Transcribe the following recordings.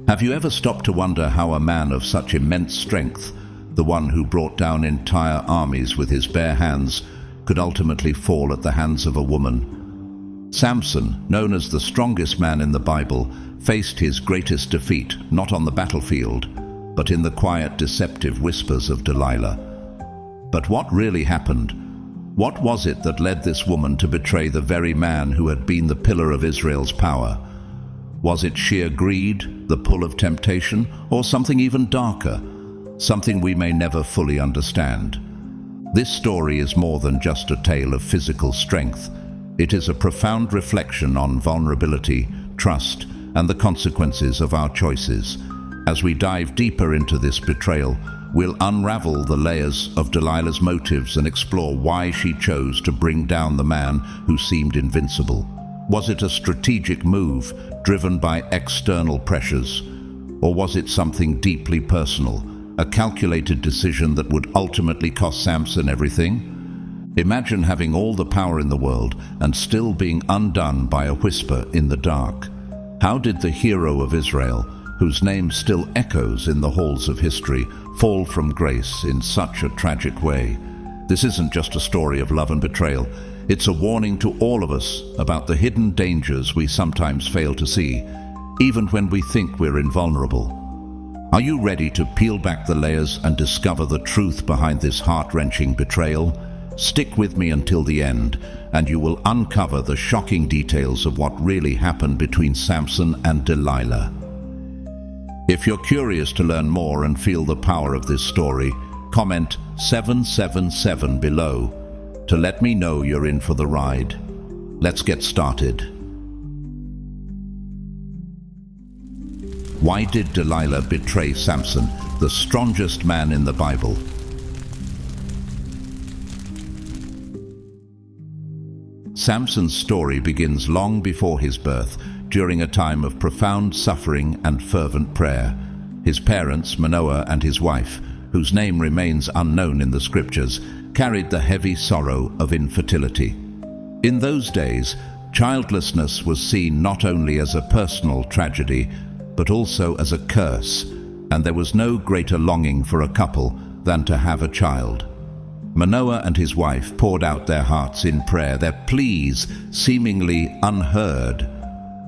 Have you ever stopped to wonder how a man of such immense strength, the one who brought down entire armies with his bare hands, could ultimately fall at the hands of a woman? Samson, known as the strongest man in the Bible, faced his greatest defeat not on the battlefield, but in the quiet, deceptive whispers of Delilah. But what really happened? What was it that led this woman to betray the very man who had been the pillar of Israel's power? Was it sheer greed, the pull of temptation, or something even darker, something we may never fully understand? This story is more than just a tale of physical strength. It is a profound reflection on vulnerability, trust, and the consequences of our choices. As we dive deeper into this betrayal, we'll unravel the layers of Delilah's motives and explore why she chose to bring down the man who seemed invincible. Was it a strategic move driven by external pressures? Or was it something deeply personal, a calculated decision that would ultimately cost Samson everything? Imagine having all the power in the world and still being undone by a whisper in the dark. How did the hero of Israel, whose name still echoes in the halls of history, fall from grace in such a tragic way? This isn't just a story of love and betrayal. It's a warning to all of us about the hidden dangers we sometimes fail to see, even when we think we're invulnerable. Are you ready to peel back the layers and discover the truth behind this heart-wrenching betrayal? Stick with me until the end, and you will uncover the shocking details of what really happened between Samson and Delilah. If you're curious to learn more and feel the power of this story, comment 777 below to let me know you're in for the ride. Let's get started. Why did Delilah betray Samson, the strongest man in the Bible? Samson's story begins long before his birth, during a time of profound suffering and fervent prayer. His parents, Manoah and his wife, whose name remains unknown in the scriptures, carried the heavy sorrow of infertility. In those days, childlessness was seen not only as a personal tragedy, but also as a curse, and there was no greater longing for a couple than to have a child. Manoah and his wife poured out their hearts in prayer, their pleas seemingly unheard,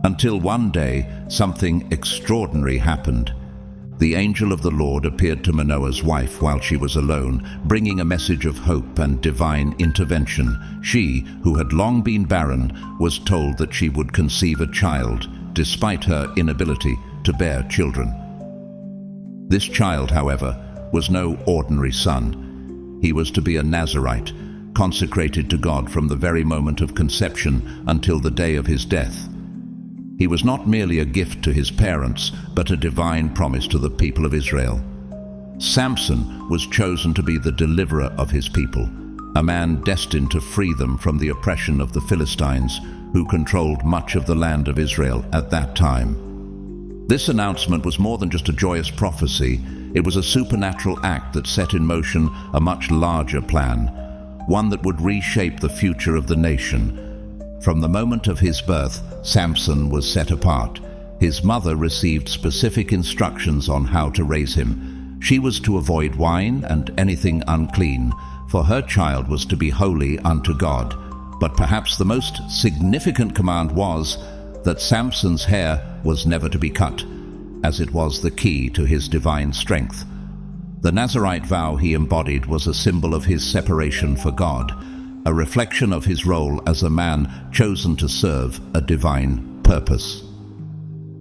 until one day something extraordinary happened. The angel of the Lord appeared to Manoah's wife while she was alone, bringing a message of hope and divine intervention. She, who had long been barren, was told that she would conceive a child, despite her inability to bear children. This child, however, was no ordinary son. He was to be a Nazirite, consecrated to God from the very moment of conception until the day of his death. He was not merely a gift to his parents, but a divine promise to the people of Israel. Samson was chosen to be the deliverer of his people, a man destined to free them from the oppression of the Philistines, who controlled much of the land of Israel at that time. This announcement was more than just a joyous prophecy. It was a supernatural act that set in motion a much larger plan, one that would reshape the future of the nation. From the moment of his birth, Samson was set apart. His mother received specific instructions on how to raise him. She was to avoid wine and anything unclean, for her child was to be holy unto God. But perhaps the most significant command was that Samson's hair was never to be cut, as it was the key to his divine strength. The Nazirite vow he embodied was a symbol of his separation for God, a reflection of his role as a man chosen to serve a divine purpose.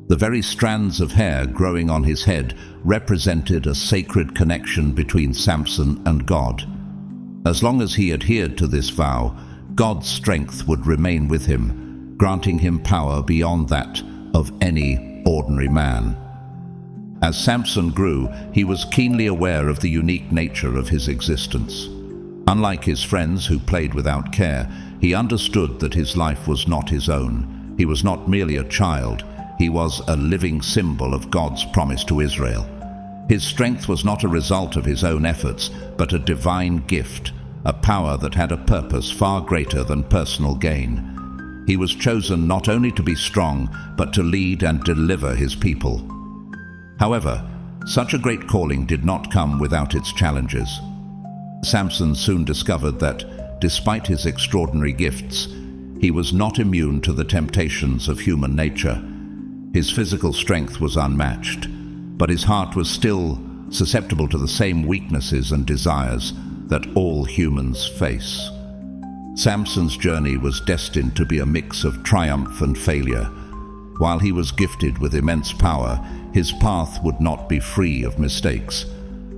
The very strands of hair growing on his head represented a sacred connection between Samson and God. As long as he adhered to this vow, God's strength would remain with him, granting him power beyond that of any ordinary man. As Samson grew, he was keenly aware of the unique nature of his existence. Unlike his friends who played without care, he understood that his life was not his own. He was not merely a child. He was a living symbol of God's promise to Israel. His strength was not a result of his own efforts, but a divine gift, a power that had a purpose far greater than personal gain. He was chosen not only to be strong, but to lead and deliver his people. However, such a great calling did not come without its challenges. Samson soon discovered that, despite his extraordinary gifts, he was not immune to the temptations of human nature. His physical strength was unmatched, but his heart was still susceptible to the same weaknesses and desires that all humans face. Samson's journey was destined to be a mix of triumph and failure. While he was gifted with immense power, his path would not be free of mistakes.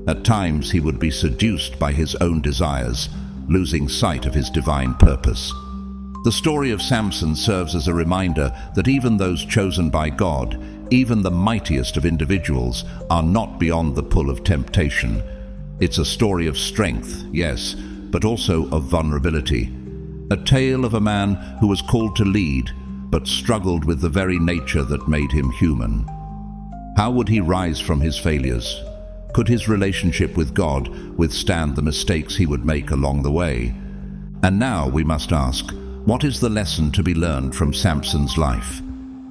At times he would be seduced by his own desires, losing sight of his divine purpose. The story of Samson serves as a reminder that even those chosen by God, even the mightiest of individuals, are not beyond the pull of temptation. It's a story of strength, yes, but also of vulnerability. A tale of a man who was called to lead, but struggled with the very nature that made him human. How would he rise from his failures? Could his relationship with God withstand the mistakes he would make along the way? And now we must ask, what is the lesson to be learned from Samson's life?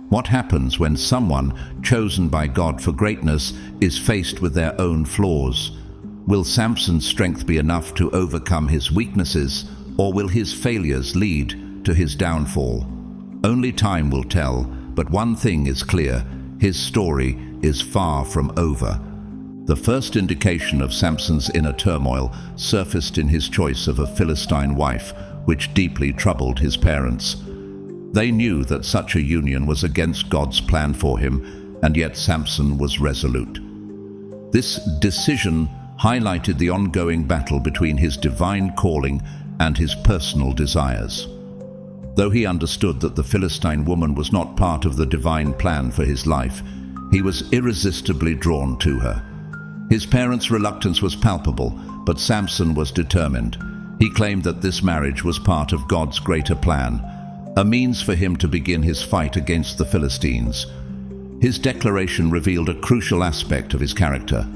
What happens when someone chosen by God for greatness is faced with their own flaws? Will Samson's strength be enough to overcome his weaknesses, or will his failures lead to his downfall? Only time will tell, but one thing is clear: his story is far from over. The first indication of Samson's inner turmoil surfaced in his choice of a Philistine wife, which deeply troubled his parents. They knew that such a union was against God's plan for him, and yet Samson was resolute. This decision highlighted the ongoing battle between his divine calling and his personal desires. Though he understood that the Philistine woman was not part of the divine plan for his life, he was irresistibly drawn to her. His parents' reluctance was palpable, but Samson was determined. He claimed that this marriage was part of God's greater plan, a means for him to begin his fight against the Philistines. His declaration revealed a crucial aspect of his character.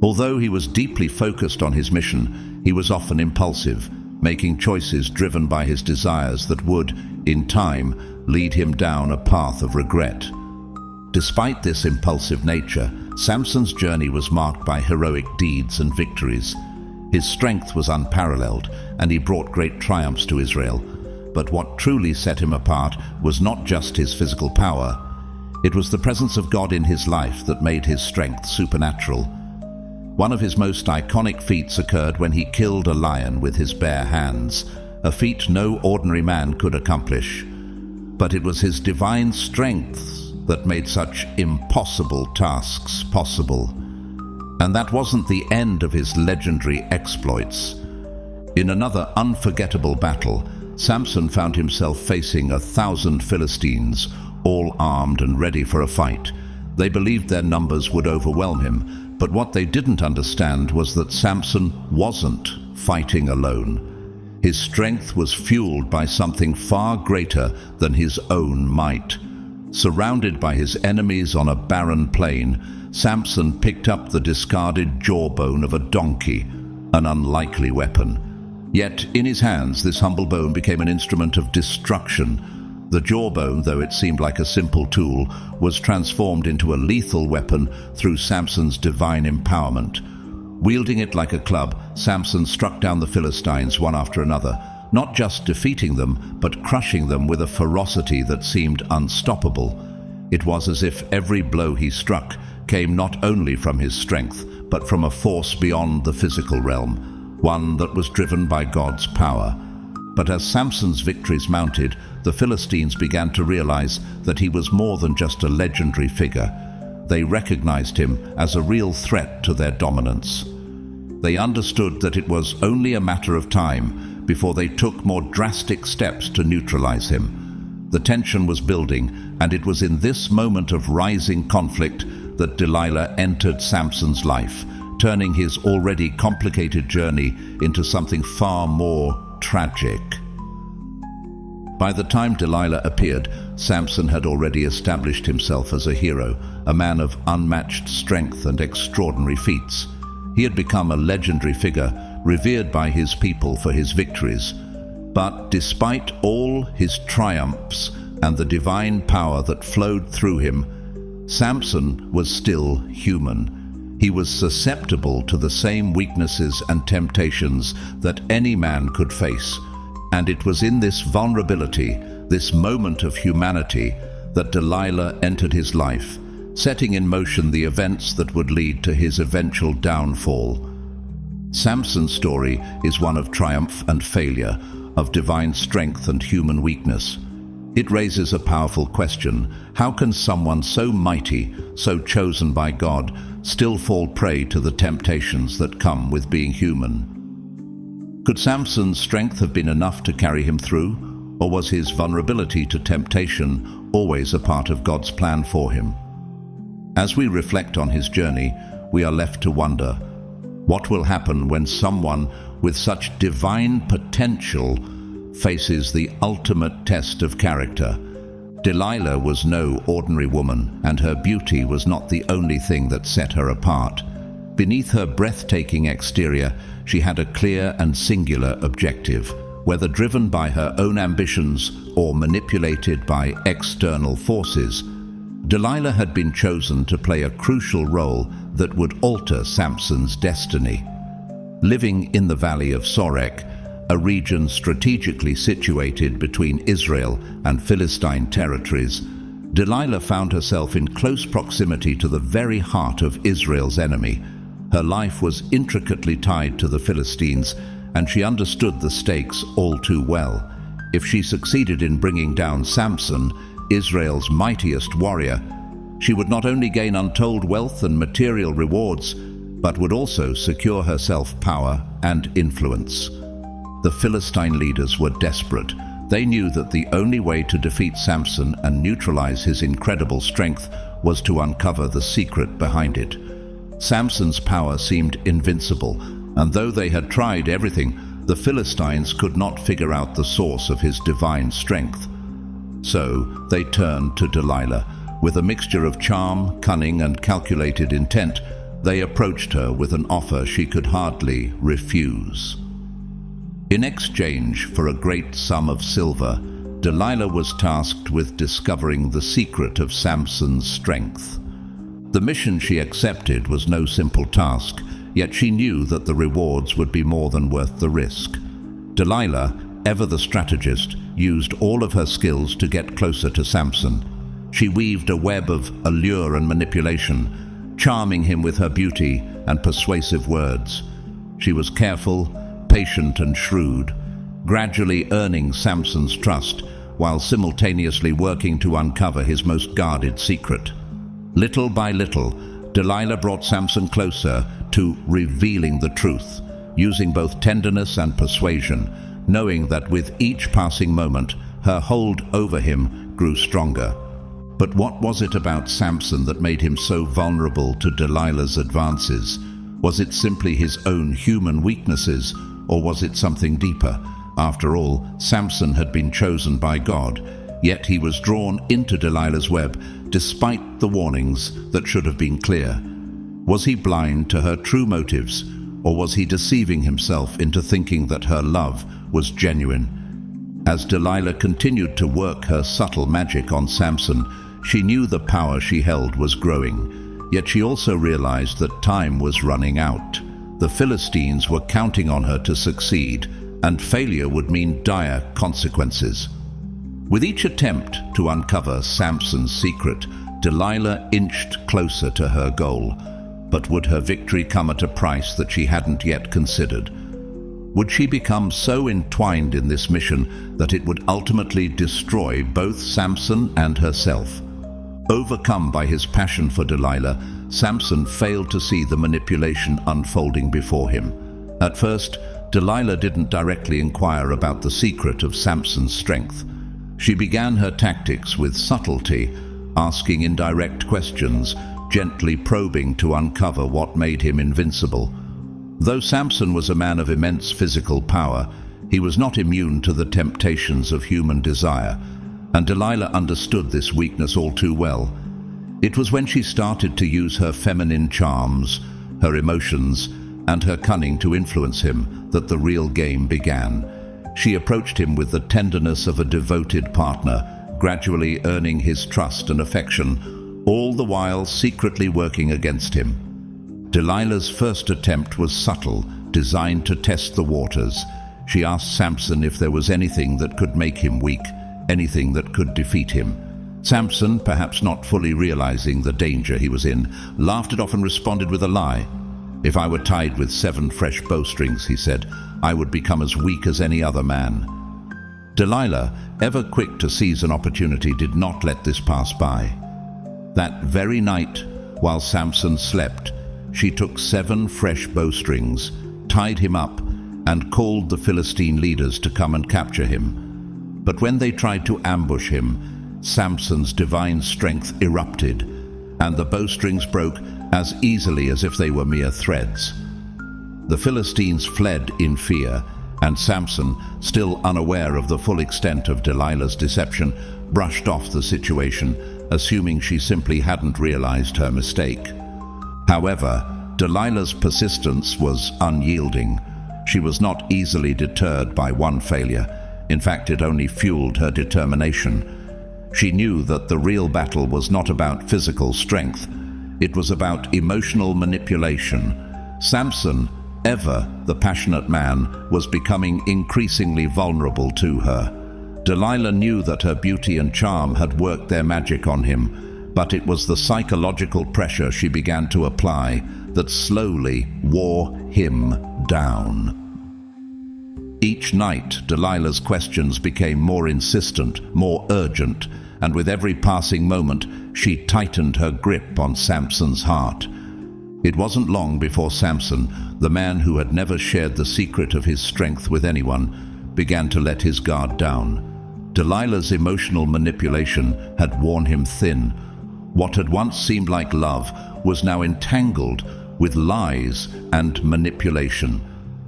Although he was deeply focused on his mission, he was often impulsive, making choices driven by his desires that would, in time, lead him down a path of regret. Despite this impulsive nature, Samson's journey was marked by heroic deeds and victories. His strength was unparalleled, and he brought great triumphs to Israel. But what truly set him apart was not just his physical power. It was the presence of God in his life that made his strength supernatural. One of his most iconic feats occurred when he killed a lion with his bare hands, a feat no ordinary man could accomplish. But it was his divine strength that made such impossible tasks possible. And that wasn't the end of his legendary exploits. In another unforgettable battle, Samson found himself facing 1,000 Philistines, all armed and ready for a fight. They believed their numbers would overwhelm him, but what they didn't understand was that Samson wasn't fighting alone. His strength was fueled by something far greater than his own might. Surrounded by his enemies on a barren plain, Samson picked up the discarded jawbone of a donkey, an unlikely weapon. Yet in his hands, this humble bone became an instrument of destruction. The jawbone, though it seemed like a simple tool, was transformed into a lethal weapon through Samson's divine empowerment. Wielding it like a club, Samson struck down the Philistines one after another, not just defeating them, but crushing them with a ferocity that seemed unstoppable. It was as if every blow he struck came not only from his strength, but from a force beyond the physical realm, one that was driven by God's power. But as Samson's victories mounted, the Philistines began to realize that he was more than just a legendary figure. They recognized him as a real threat to their dominance. They understood that it was only a matter of time before they took more drastic steps to neutralize him. The tension was building, and it was in this moment of rising conflict that Delilah entered Samson's life, turning his already complicated journey into something far more tragic. By the time Delilah appeared, Samson had already established himself as a hero, a man of unmatched strength and extraordinary feats. He had become a legendary figure, revered by his people for his victories. But despite all his triumphs and the divine power that flowed through him, Samson was still human. He was susceptible to the same weaknesses and temptations that any man could face. And it was in this vulnerability, this moment of humanity, that Delilah entered his life, setting in motion the events that would lead to his eventual downfall. Samson's story is one of triumph and failure, of divine strength and human weakness. It raises a powerful question: how can someone so mighty, so chosen by God, still fall prey to the temptations that come with being human? Could Samson's strength have been enough to carry him through, or was his vulnerability to temptation always a part of God's plan for him? As we reflect on his journey, we are left to wonder, what will happen when someone with such divine potential faces the ultimate test of character? Delilah was no ordinary woman, and her beauty was not the only thing that set her apart. Beneath her breathtaking exterior, she had a clear and singular objective. Whether driven by her own ambitions or manipulated by external forces, Delilah had been chosen to play a crucial role that would alter Samson's destiny. Living in the valley of Sorek, a region strategically situated between Israel and Philistine territories, Delilah found herself in close proximity to the very heart of Israel's enemy. Her life was intricately tied to the Philistines, and she understood the stakes all too well. If she succeeded in bringing down Samson, Israel's mightiest warrior, she would not only gain untold wealth and material rewards, but would also secure herself power and influence. The Philistine leaders were desperate. They knew that the only way to defeat Samson and neutralize his incredible strength was to uncover the secret behind it. Samson's power seemed invincible, and though they had tried everything, the Philistines could not figure out the source of his divine strength. So they turned to Delilah. With a mixture of charm, cunning, and calculated intent, they approached her with an offer she could hardly refuse. In exchange for a great sum of silver, Delilah was tasked with discovering the secret of Samson's strength. The mission she accepted was no simple task, yet she knew that the rewards would be more than worth the risk. Delilah, ever the strategist, used all of her skills to get closer to Samson. She weaved a web of allure and manipulation, charming him with her beauty and persuasive words. She was careful, patient, and shrewd, gradually earning Samson's trust while simultaneously working to uncover his most guarded secret. Little by little, Delilah brought Samson closer to revealing the truth, using both tenderness and persuasion, knowing that with each passing moment, her hold over him grew stronger. But what was it about Samson that made him so vulnerable to Delilah's advances? Was it simply his own human weaknesses, or was it something deeper? After all, Samson had been chosen by God, yet he was drawn into Delilah's web, despite the warnings that should have been clear. Was he blind to her true motives, or was he deceiving himself into thinking that her love was genuine? As Delilah continued to work her subtle magic on Samson, she knew the power she held was growing, yet she also realized that time was running out. The Philistines were counting on her to succeed, and failure would mean dire consequences. With each attempt to uncover Samson's secret, Delilah inched closer to her goal. But would her victory come at a price that she hadn't yet considered? Would she become so entwined in this mission that it would ultimately destroy both Samson and herself? Overcome by his passion for Delilah, Samson failed to see the manipulation unfolding before him. At first, Delilah didn't directly inquire about the secret of Samson's strength. She began her tactics with subtlety, asking indirect questions, gently probing to uncover what made him invincible. Though Samson was a man of immense physical power, he was not immune to the temptations of human desire, and Delilah understood this weakness all too well. It was when she started to use her feminine charms, her emotions, and her cunning to influence him that the real game began. She approached him with the tenderness of a devoted partner, gradually earning his trust and affection, all the while secretly working against him. Delilah's first attempt was subtle, designed to test the waters. She asked Samson if there was anything that could make him weak, anything that could defeat him. Samson, perhaps not fully realizing the danger he was in, laughed it off and responded with a lie. "If I were tied with 7 fresh bowstrings," he said, "I would become as weak as any other man." Delilah, ever quick to seize an opportunity, did not let this pass by. That very night, while Samson slept, she took 7 fresh bowstrings, tied him up, and called the Philistine leaders to come and capture him. But when they tried to ambush him, Samson's divine strength erupted, and the bowstrings broke as easily as if they were mere threads. The Philistines fled in fear, and Samson, still unaware of the full extent of Delilah's deception, brushed off the situation, assuming she simply hadn't realized her mistake. However, Delilah's persistence was unyielding. She was not easily deterred by one failure. In fact, it only fueled her determination. She knew that the real battle was not about physical strength. It was about emotional manipulation. Samson, ever the passionate man, was becoming increasingly vulnerable to her. Delilah knew that her beauty and charm had worked their magic on him, but it was the psychological pressure she began to apply that slowly wore him down. Each night, Delilah's questions became more insistent, more urgent, and with every passing moment, she tightened her grip on Samson's heart. It wasn't long before Samson, the man who had never shared the secret of his strength with anyone, began to let his guard down. Delilah's emotional manipulation had worn him thin. What had once seemed like love was now entangled with lies and manipulation.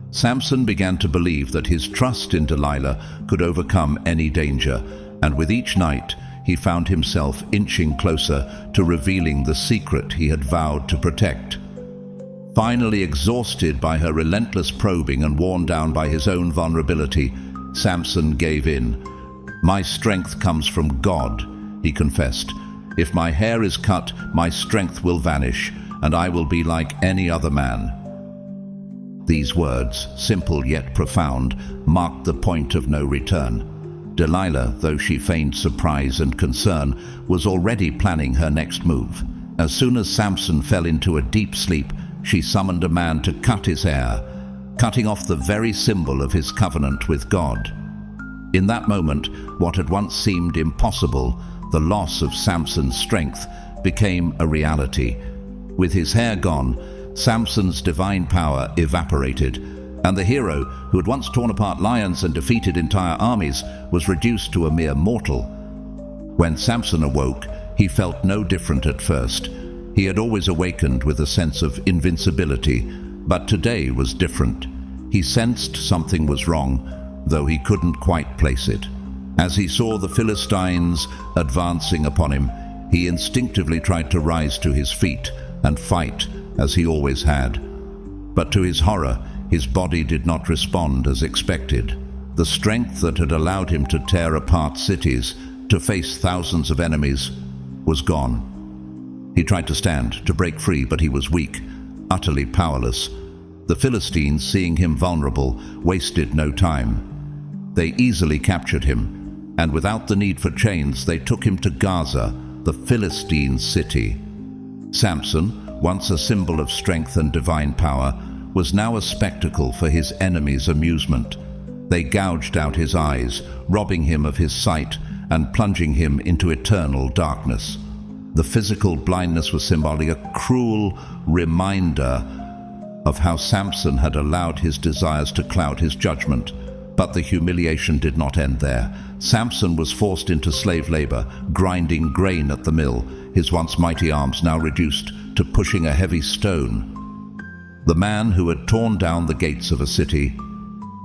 Samson began to believe that his trust in Delilah could overcome any danger, and with each night he found himself inching closer to revealing the secret he had vowed to protect. Finally exhausted by her relentless probing and worn down by his own vulnerability, Samson gave in. "My strength comes from God," he confessed. "If my hair is cut, my strength will vanish, and I will be like any other man." These words, simple yet profound, marked the point of no return. Delilah, though she feigned surprise and concern, was already planning her next move. As soon as Samson fell into a deep sleep, she summoned a man to cut his hair, cutting off the very symbol of his covenant with God. In that moment, what had once seemed impossible, the loss of Samson's strength, became a reality. With his hair gone, Samson's divine power evaporated, and the hero, who had once torn apart lions and defeated entire armies, was reduced to a mere mortal. When Samson awoke, he felt no different at first. He had always awakened with a sense of invincibility, but today was different. He sensed something was wrong, though he couldn't quite place it. As he saw the Philistines advancing upon him, he instinctively tried to rise to his feet and fight as he always had. But to his horror, his body did not respond as expected. The strength that had allowed him to tear apart cities, to face thousands of enemies, was gone. He tried to stand, to break free, but he was weak, utterly powerless. The Philistines, seeing him vulnerable, wasted no time. They easily captured him, and without the need for chains, they took him to Gaza, the Philistine city. Samson, once a symbol of strength and divine power, was now a spectacle for his enemies' amusement. They gouged out his eyes, robbing him of his sight and plunging him into eternal darkness. The physical blindness was symbolic, a cruel reminder of how Samson had allowed his desires to cloud his judgment. But the humiliation did not end there. Samson was forced into slave labor, grinding grain at the mill, his once mighty arms now reduced to pushing a heavy stone. The man who had torn down the gates of a city,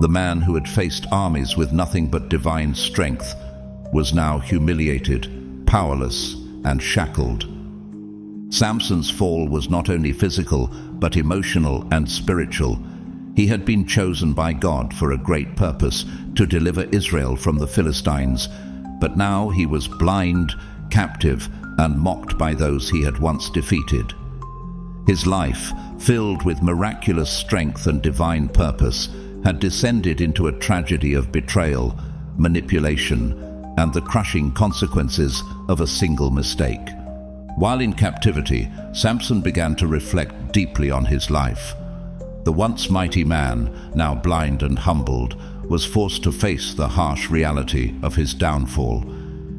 the man who had faced armies with nothing but divine strength, was now humiliated, powerless, and shackled. Samson's fall was not only physical, but emotional and spiritual. He had been chosen by God for a great purpose, to deliver Israel from the Philistines, but now he was blind, captive, and mocked by those he had once defeated. His life, filled with miraculous strength and divine purpose, had descended into a tragedy of betrayal, manipulation, and the crushing consequences of a single mistake. While in captivity, Samson began to reflect deeply on his life. The once mighty man, now blind and humbled, was forced to face the harsh reality of his downfall.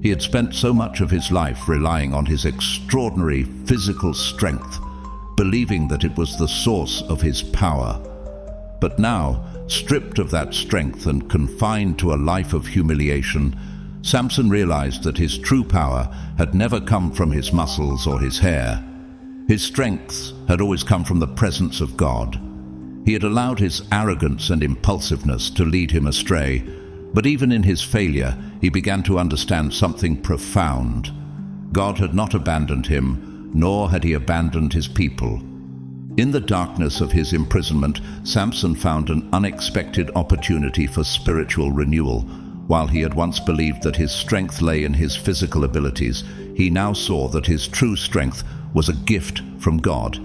He had spent so much of his life relying on his extraordinary physical strength, believing that it was the source of his power. But now, stripped of that strength and confined to a life of humiliation, Samson realized that his true power had never come from his muscles or his hair. His strength had always come from the presence of God. He had allowed his arrogance and impulsiveness to lead him astray, but even in his failure, he began to understand something profound. God had not abandoned him, nor had he abandoned his people. In the darkness of his imprisonment, Samson found an unexpected opportunity for spiritual renewal. While he had once believed that his strength lay in his physical abilities, he now saw that his true strength was a gift from God,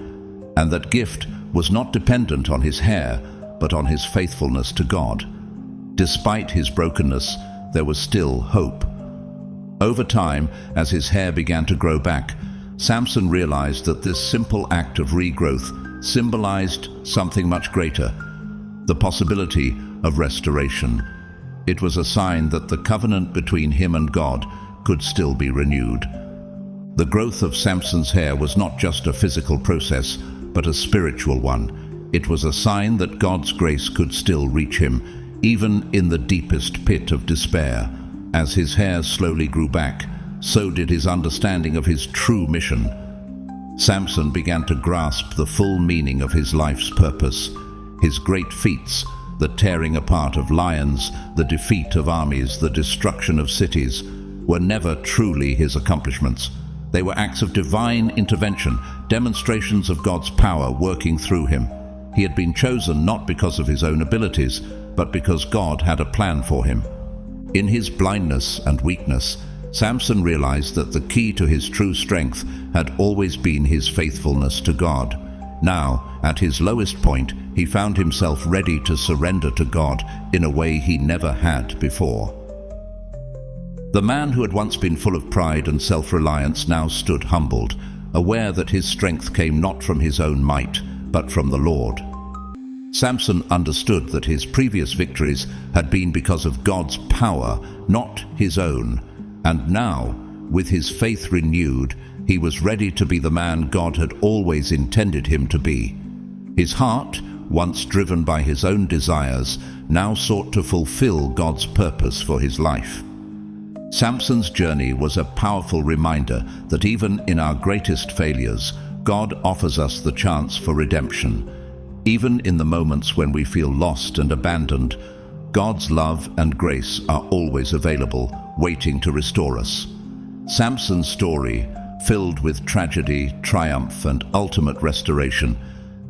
and that gift was not dependent on his hair, but on his faithfulness to God. Despite his brokenness, there was still hope. Over time, as his hair began to grow back, Samson realized that this simple act of regrowth symbolized something much greater, the possibility of restoration. It was a sign that the covenant between him and God could still be renewed. The growth of Samson's hair was not just a physical process, but a spiritual one. It was a sign that God's grace could still reach him, even in the deepest pit of despair. As his hair slowly grew back, so did his understanding of his true mission. Samson began to grasp the full meaning of his life's purpose. His great feats, the tearing apart of lions, the defeat of armies, the destruction of cities, were never truly his accomplishments. They were acts of divine intervention, demonstrations of God's power working through him. He had been chosen not because of his own abilities, but because God had a plan for him. In his blindness and weakness, Samson realized that the key to his true strength had always been his faithfulness to God. Now, at his lowest point, he found himself ready to surrender to God in a way he never had before. The man who had once been full of pride and self-reliance now stood humbled, aware that his strength came not from his own might, but from the Lord. Samson understood that his previous victories had been because of God's power, not his own, and now, with his faith renewed, he was ready to be the man God had always intended him to be. His heart, once driven by his own desires, now sought to fulfill God's purpose for his life. Samson's journey was a powerful reminder that even in our greatest failures, God offers us the chance for redemption. Even in the moments when we feel lost and abandoned, God's love and grace are always available, waiting to restore us. Samson's story, filled with tragedy, triumph, and ultimate restoration,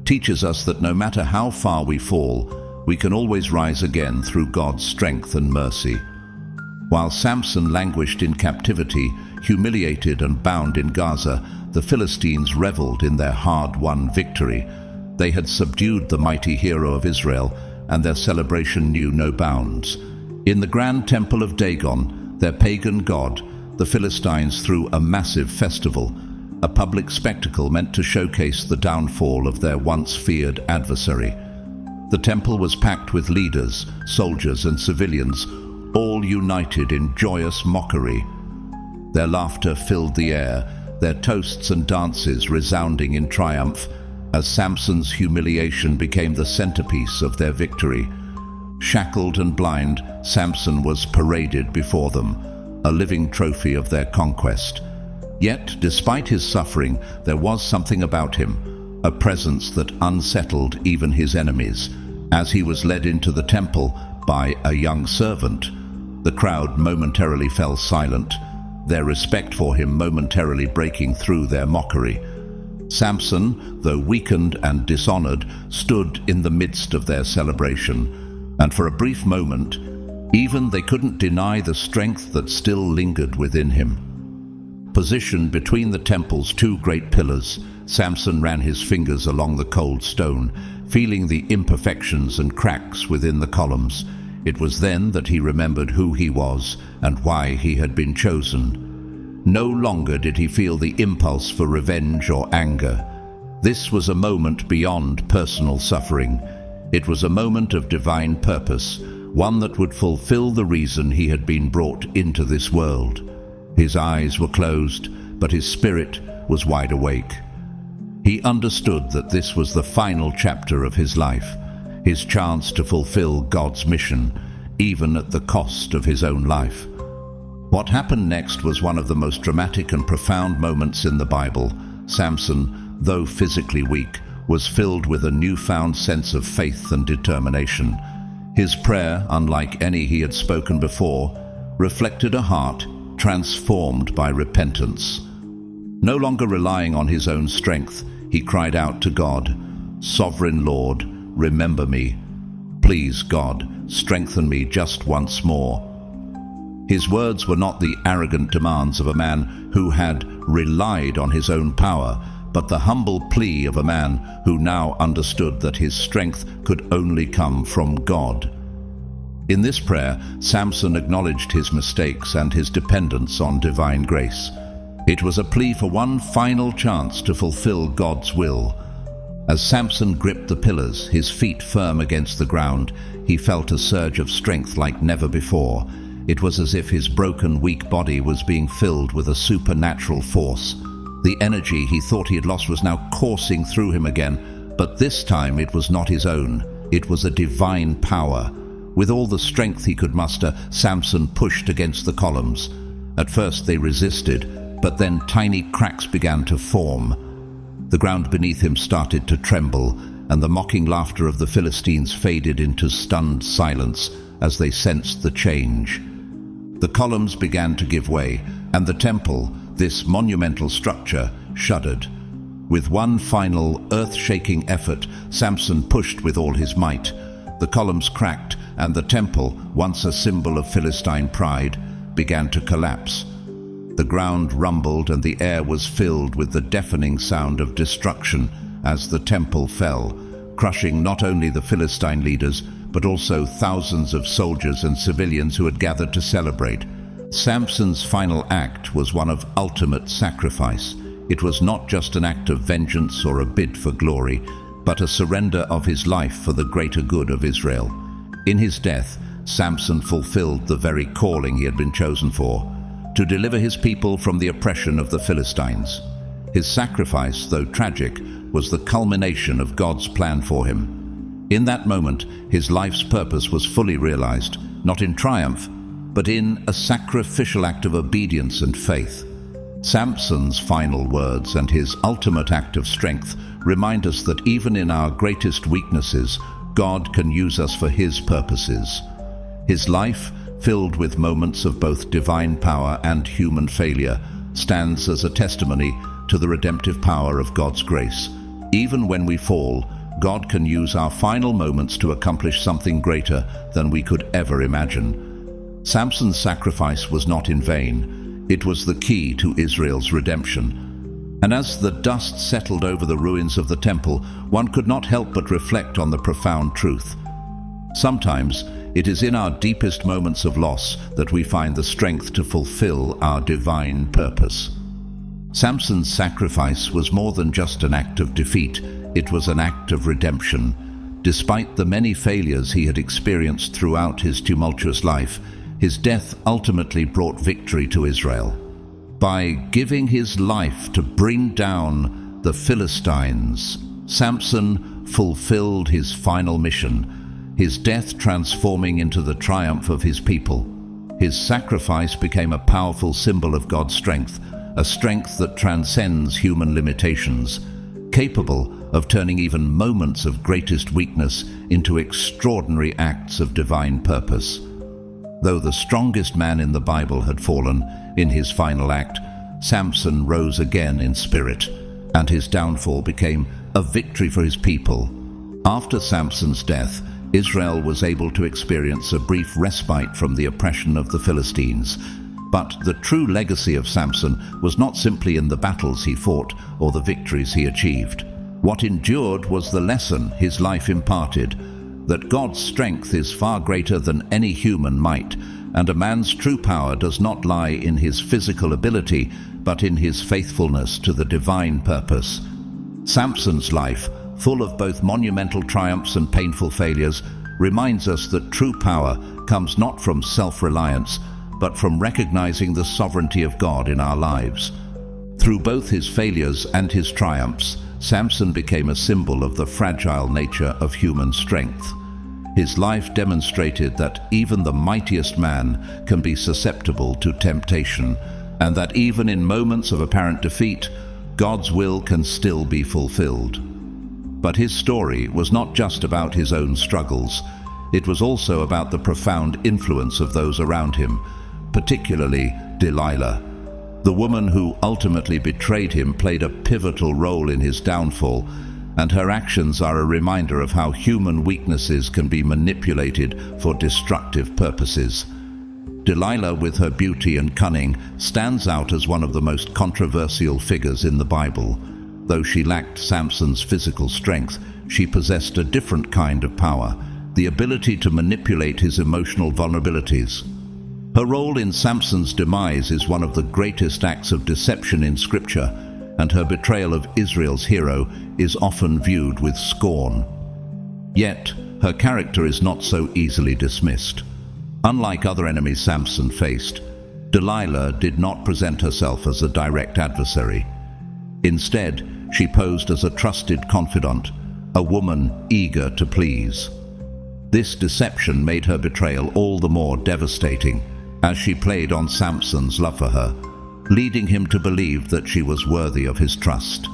teaches us that no matter how far we fall, we can always rise again through God's strength and mercy. While Samson languished in captivity, humiliated and bound in Gaza, the Philistines reveled in their hard-won victory. They had subdued the mighty hero of Israel, and their celebration knew no bounds. In the grand temple of Dagon, their pagan god, the Philistines threw a massive festival, a public spectacle meant to showcase the downfall of their once feared adversary. The temple was packed with leaders, soldiers, and civilians, all united in joyous mockery. Their laughter filled the air, their toasts and dances resounding in triumph, as Samson's humiliation became the centerpiece of their victory. Shackled and blind, Samson was paraded before them, a living trophy of their conquest. Yet, despite his suffering, there was something about him, a presence that unsettled even his enemies. As he was led into the temple by a young servant, the crowd momentarily fell silent, their respect for him momentarily breaking through their mockery. Samson, though weakened and dishonored, stood in the midst of their celebration, and for a brief moment, even they couldn't deny the strength that still lingered within him. Positioned between the temple's two great pillars, Samson ran his fingers along the cold stone, feeling the imperfections and cracks within the columns. It was then that he remembered who he was and why he had been chosen. No longer did he feel the impulse for revenge or anger. This was a moment beyond personal suffering. It was a moment of divine purpose, one that would fulfill the reason he had been brought into this world. His eyes were closed, but his spirit was wide awake. He understood that this was the final chapter of his life, his chance to fulfill God's mission, even at the cost of his own life. What happened next was one of the most dramatic and profound moments in the Bible. Samson, though physically weak, was filled with a newfound sense of faith and determination. His prayer, unlike any he had spoken before, reflected a heart transformed by repentance. No longer relying on his own strength, he cried out to God, "Sovereign Lord, remember me. Please, God, strengthen me just once more." His words were not the arrogant demands of a man who had relied on his own power, but the humble plea of a man who now understood that his strength could only come from God. In this prayer, Samson acknowledged his mistakes and his dependence on divine grace. It was a plea for one final chance to fulfill God's will. As Samson gripped the pillars, his feet firm against the ground, he felt a surge of strength like never before. It was as if his broken, weak body was being filled with a supernatural force. The energy he thought he had lost was now coursing through him again, but this time it was not his own. It was a divine power. With all the strength he could muster, Samson pushed against the columns. At first they resisted, but then tiny cracks began to form. The ground beneath him started to tremble, and the mocking laughter of the Philistines faded into stunned silence as they sensed the change. The columns began to give way, and the temple, this monumental structure, shuddered. With one final, earth-shaking effort, Samson pushed with all his might. The columns cracked, and the temple, once a symbol of Philistine pride, began to collapse. The ground rumbled, and the air was filled with the deafening sound of destruction as the temple fell, crushing not only the Philistine leaders, but also thousands of soldiers and civilians who had gathered to celebrate. Samson's final act was one of ultimate sacrifice. It was not just an act of vengeance or a bid for glory, but a surrender of his life for the greater good of Israel. In his death, Samson fulfilled the very calling he had been chosen for, to deliver his people from the oppression of the Philistines. His sacrifice, though tragic, was the culmination of God's plan for him. In that moment, his life's purpose was fully realized, not in triumph, but in a sacrificial act of obedience and faith. Samson's final words and his ultimate act of strength remind us that even in our greatest weaknesses, God can use us for his purposes. His life, filled with moments of both divine power and human failure, stands as a testimony to the redemptive power of God's grace. Even when we fall, God can use our final moments to accomplish something greater than we could ever imagine. Samson's sacrifice was not in vain. It was the key to Israel's redemption. And as the dust settled over the ruins of the temple, one could not help but reflect on the profound truth. Sometimes it is in our deepest moments of loss that we find the strength to fulfill our divine purpose. Samson's sacrifice was more than just an act of defeat. It was an act of redemption. Despite the many failures he had experienced throughout his tumultuous life, his death ultimately brought victory to Israel. By giving his life to bring down the Philistines, Samson fulfilled his final mission, his death transforming into the triumph of his people. His sacrifice became a powerful symbol of God's strength, a strength that transcends human limitations, capable of turning even moments of greatest weakness into extraordinary acts of divine purpose. Though the strongest man in the Bible had fallen in his final act, Samson rose again in spirit, and his downfall became a victory for his people. After Samson's death, Israel was able to experience a brief respite from the oppression of the Philistines. But the true legacy of Samson was not simply in the battles he fought or the victories he achieved. What endured was the lesson his life imparted, that God's strength is far greater than any human might, and a man's true power does not lie in his physical ability, but in his faithfulness to the divine purpose. Samson's life, full of both monumental triumphs and painful failures, reminds us that true power comes not from self-reliance, but from recognizing the sovereignty of God in our lives. Through both his failures and his triumphs, Samson became a symbol of the fragile nature of human strength. His life demonstrated that even the mightiest man can be susceptible to temptation, and that even in moments of apparent defeat, God's will can still be fulfilled. But his story was not just about his own struggles. It was also about the profound influence of those around him, particularly Delilah. The woman who ultimately betrayed him played a pivotal role in his downfall, and her actions are a reminder of how human weaknesses can be manipulated for destructive purposes. Delilah, with her beauty and cunning, stands out as one of the most controversial figures in the Bible. Though she lacked Samson's physical strength, she possessed a different kind of power, the ability to manipulate his emotional vulnerabilities. Her role in Samson's demise is one of the greatest acts of deception in Scripture, and her betrayal of Israel's hero is often viewed with scorn. Yet, her character is not so easily dismissed. Unlike other enemies Samson faced, Delilah did not present herself as a direct adversary. Instead, she posed as a trusted confidant, a woman eager to please. This deception made her betrayal all the more devastating, as she played on Samson's love for her, leading him to believe that she was worthy of his trust.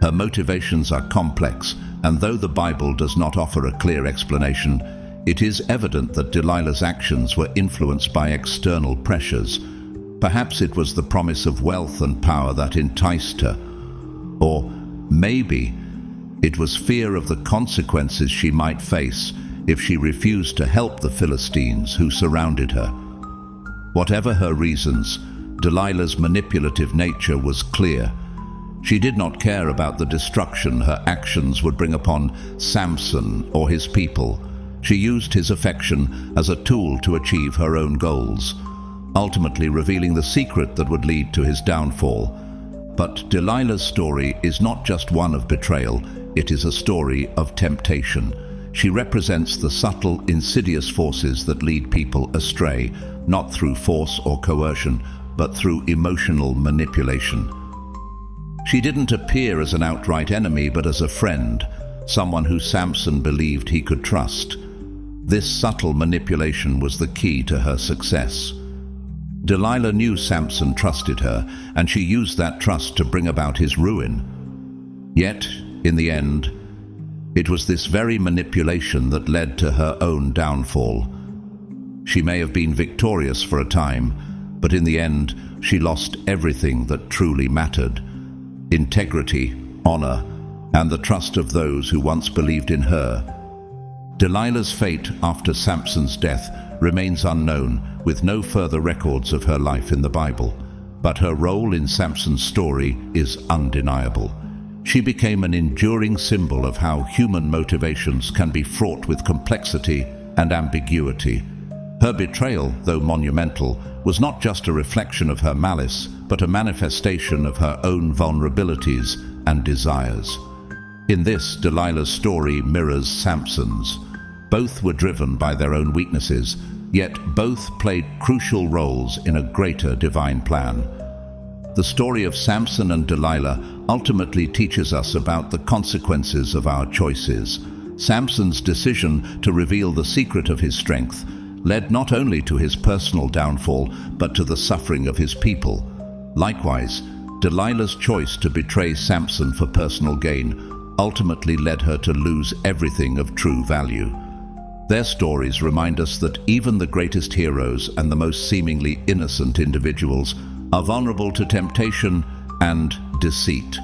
Her motivations are complex, and though the Bible does not offer a clear explanation, it is evident that Delilah's actions were influenced by external pressures. Perhaps it was the promise of wealth and power that enticed her, or maybe it was fear of the consequences she might face if she refused to help the Philistines who surrounded her. Whatever her reasons, Delilah's manipulative nature was clear. She did not care about the destruction her actions would bring upon Samson or his people. She used his affection as a tool to achieve her own goals, ultimately revealing the secret that would lead to his downfall. But Delilah's story is not just one of betrayal, it is a story of temptation. She represents the subtle, insidious forces that lead people astray, not through force or coercion, but through emotional manipulation. She didn't appear as an outright enemy, but as a friend, someone who Samson believed he could trust. This subtle manipulation was the key to her success. Delilah knew Samson trusted her, and she used that trust to bring about his ruin. Yet, in the end, it was this very manipulation that led to her own downfall. She may have been victorious for a time, but in the end, she lost everything that truly mattered: integrity, honor, and the trust of those who once believed in her. Delilah's fate after Samson's death remains unknown, with no further records of her life in the Bible, but her role in Samson's story is undeniable. She became an enduring symbol of how human motivations can be fraught with complexity and ambiguity. Her betrayal, though monumental, was not just a reflection of her malice, but a manifestation of her own vulnerabilities and desires. In this, Delilah's story mirrors Samson's. Both were driven by their own weaknesses, yet both played crucial roles in a greater divine plan. The story of Samson and Delilah ultimately teaches us about the consequences of our choices. Samson's decision to reveal the secret of his strength led not only to his personal downfall, but to the suffering of his people. Likewise, Delilah's choice to betray Samson for personal gain ultimately led her to lose everything of true value. Their stories remind us that even the greatest heroes and the most seemingly innocent individuals are vulnerable to temptation and deceit.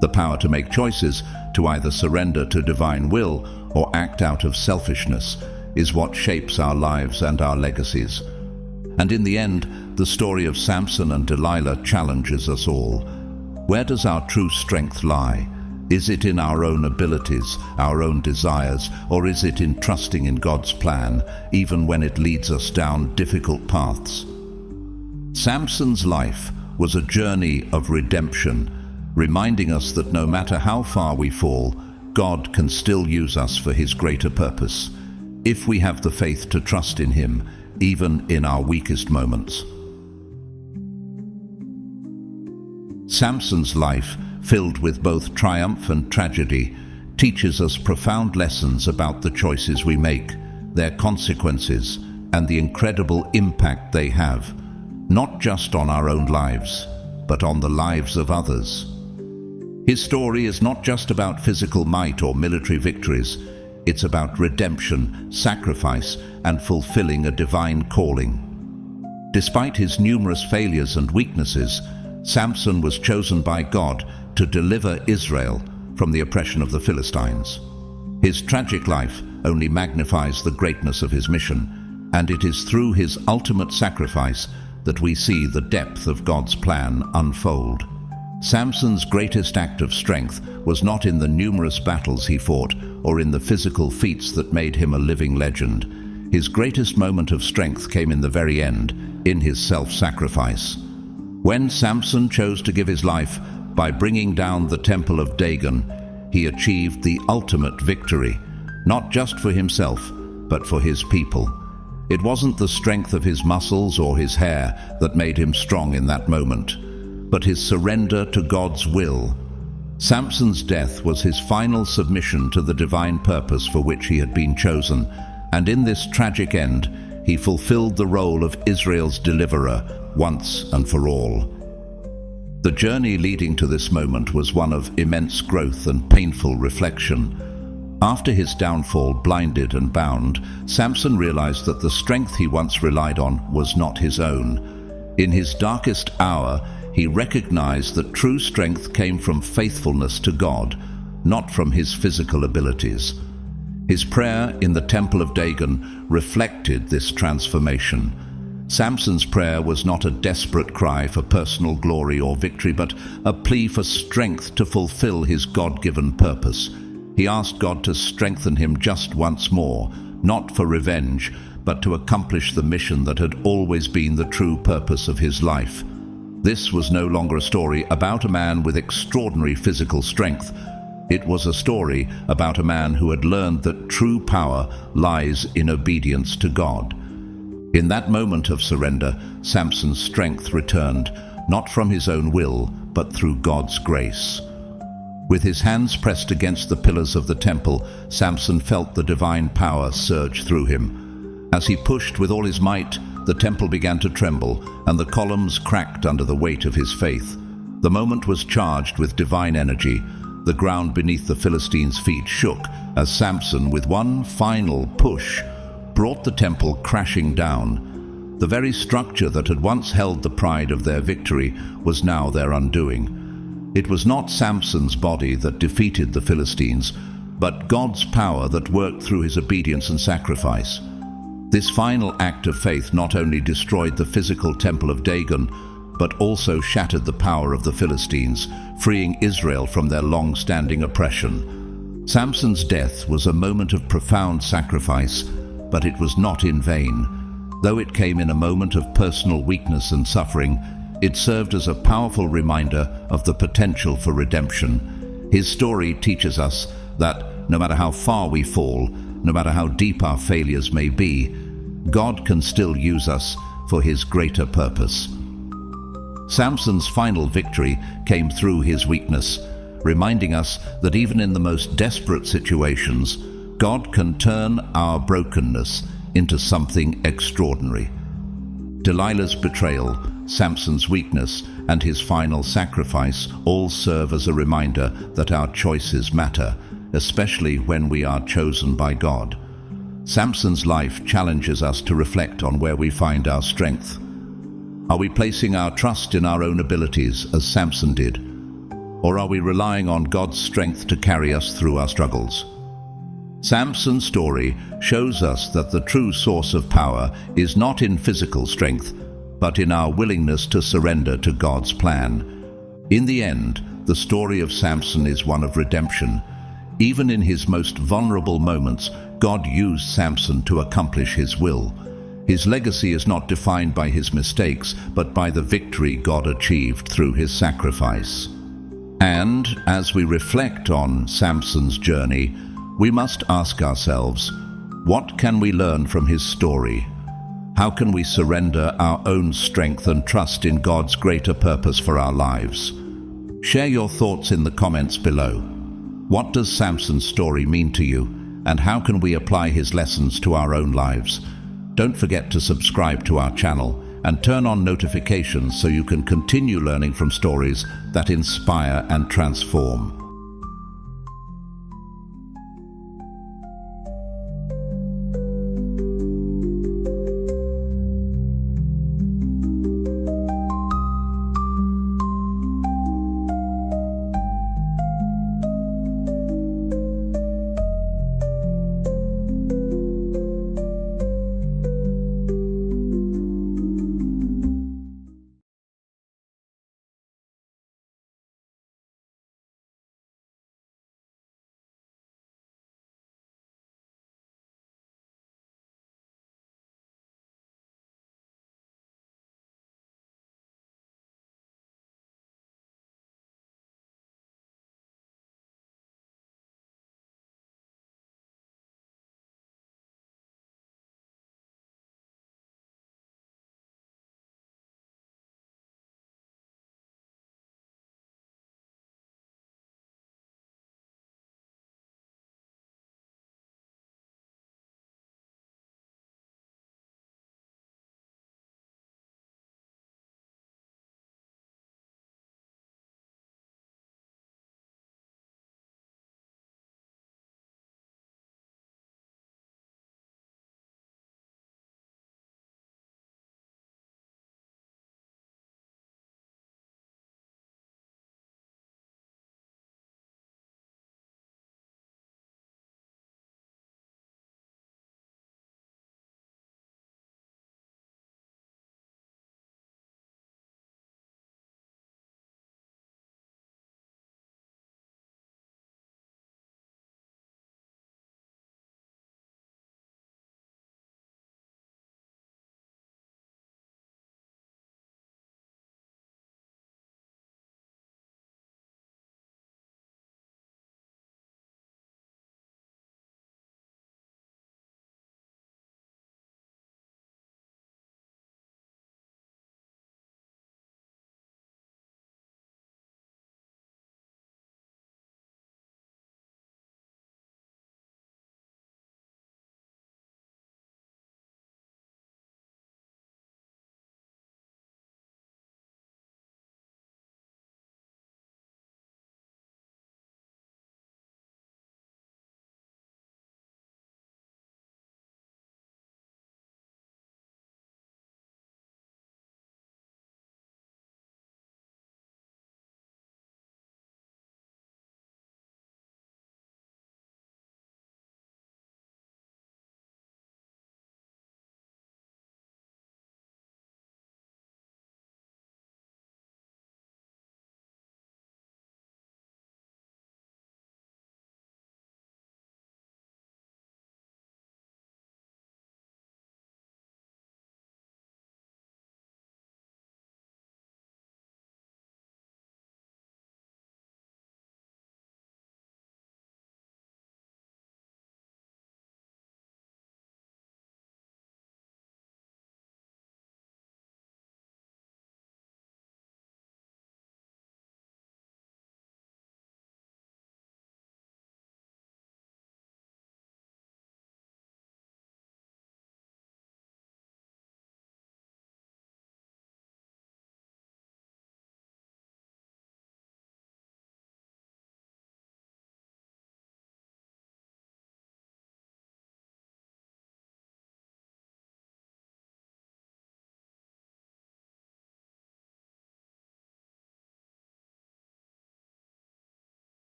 The power to make choices, to either surrender to divine will or act out of selfishness, is what shapes our lives and our legacies. And in the end, the story of Samson and Delilah challenges us all. Where does our true strength lie? Is it in our own abilities, our own desires, or is it in trusting in God's plan, even when it leads us down difficult paths? Samson's life was a journey of redemption, reminding us that no matter how far we fall, God can still use us for His greater purpose, if we have the faith to trust in Him, even in our weakest moments. Samson's life, filled with both triumph and tragedy, teaches us profound lessons about the choices we make, their consequences, and the incredible impact they have, not just on our own lives, but on the lives of others. His story is not just about physical might or military victories. It's about redemption, sacrifice, and fulfilling a divine calling. Despite his numerous failures and weaknesses, Samson was chosen by God to deliver Israel from the oppression of the Philistines. His tragic life only magnifies the greatness of his mission, and it is through his ultimate sacrifice that we see the depth of God's plan unfold. Samson's greatest act of strength was not in the numerous battles he fought or in the physical feats that made him a living legend. His greatest moment of strength came in the very end, in his self-sacrifice. When Samson chose to give his life by bringing down the temple of Dagon, he achieved the ultimate victory, not just for himself, but for his people. It wasn't the strength of his muscles or his hair that made him strong in that moment, but his surrender to God's will. Samson's death was his final submission to the divine purpose for which he had been chosen, and in this tragic end, he fulfilled the role of Israel's deliverer once and for all. The journey leading to this moment was one of immense growth and painful reflection. After his downfall, blinded and bound, Samson realized that the strength he once relied on was not his own. In his darkest hour, he recognized that true strength came from faithfulness to God, not from his physical abilities. His prayer in the Temple of Dagon reflected this transformation. Samson's prayer was not a desperate cry for personal glory or victory, but a plea for strength to fulfill his God-given purpose. He asked God to strengthen him just once more, not for revenge, but to accomplish the mission that had always been the true purpose of his life. This was no longer a story about a man with extraordinary physical strength. It was a story about a man who had learned that true power lies in obedience to God. In that moment of surrender, Samson's strength returned, not from his own will, but through God's grace. With his hands pressed against the pillars of the temple, Samson felt the divine power surge through him. As he pushed with all his might, the temple began to tremble, and the columns cracked under the weight of his faith. The moment was charged with divine energy. The ground beneath the Philistines' feet shook as Samson, with one final push, brought the temple crashing down. The very structure that had once held the pride of their victory was now their undoing. It was not Samson's body that defeated the Philistines, but God's power that worked through his obedience and sacrifice. This final act of faith not only destroyed the physical temple of Dagon, but also shattered the power of the Philistines, freeing Israel from their long-standing oppression. Samson's death was a moment of profound sacrifice, but it was not in vain. Though it came in a moment of personal weakness and suffering, it served as a powerful reminder of the potential for redemption. His story teaches us that no matter how far we fall, no matter how deep our failures may be, God can still use us for His greater purpose. Samson's final victory came through his weakness, reminding us that even in the most desperate situations, God can turn our brokenness into something extraordinary. Delilah's betrayal, Samson's weakness, and his final sacrifice all serve as a reminder that our choices matter, especially when we are chosen by God. Samson's life challenges us to reflect on where we find our strength. Are we placing our trust in our own abilities, as Samson did? Or are we relying on God's strength to carry us through our struggles? Samson's story shows us that the true source of power is not in physical strength, but in our willingness to surrender to God's plan. In the end, the story of Samson is one of redemption. Even in his most vulnerable moments, God used Samson to accomplish his will. His legacy is not defined by his mistakes, but by the victory God achieved through his sacrifice. And as we reflect on Samson's journey, we must ask ourselves, what can we learn from his story? How can we surrender our own strength and trust in God's greater purpose for our lives? Share your thoughts in the comments below. What does Samson's story mean to you, and how can we apply his lessons to our own lives? Don't forget to subscribe to our channel and turn on notifications so you can continue learning from stories that inspire and transform.